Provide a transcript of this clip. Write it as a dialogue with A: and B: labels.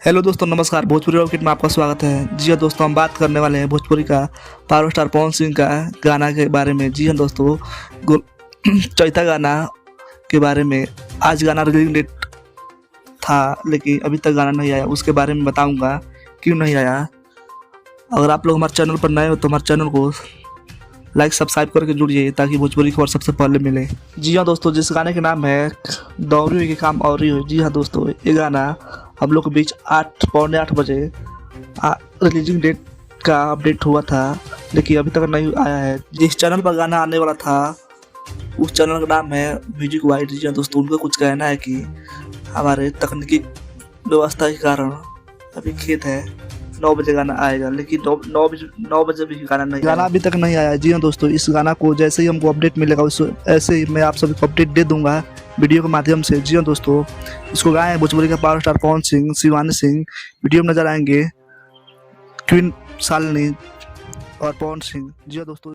A: Hello दोस्तों, नमस्कार। Bhojpuri rocket में आपका स्वागत है। जी हाँ दोस्तों, हम बात करने वाले हैं भोजपुरी का पावर स्टार पवन सिंह का गाना के बारे में। जी हाँ दोस्तों, चौथा गाना के बारे में। आज गाना रिलीजिंग डेट था लेकिन अभी तक गाना नहीं आया, उसके बारे में बताऊंगा क्यों नहीं आया। अगर आप लोग हमारे चैनल पर नए हो तो हमारे चैनल को लाइक सब्सक्राइब करके जुड़िए ताकि भोजपुरी खबर सबसे पहले मिले। जी हाँ दोस्तों, जिस गाने का नाम है दौरी हुई के काम और ही हो। जी हाँ दोस्तों, ये गाना हम लोग के बीच 8 पौने 8 बजे रिलीजिंग डेट का अपडेट हुआ था लेकिन अभी तक नहीं आया है। जिस चैनल पर गाना आने वाला था उस चैनल का नाम है म्यूजिक वाइड। जी हाँ दोस्तों, उनका कुछ कहना है कि हमारे तकनीकी व्यवस्था के कारण अभी खेत है, 9 बजे गाना आएगा लेकिन 9 बजे भी गाना अभी तक नहीं आया। जी हाँ दोस्तों, इस गाना को जैसे ही हमको अपडेट मिलेगा ऐसे ही मैं आप सभी को अपडेट दे दूंगा वीडियो के माध्यम से। जी हाँ दोस्तों, इसको गाए हैं भोजपुरी का power star Pawan Singh, Shivani Singh. Video में नजर आएंगे क्वीन शालिनी और पवन सिंह। जी हाँ दोस्तों।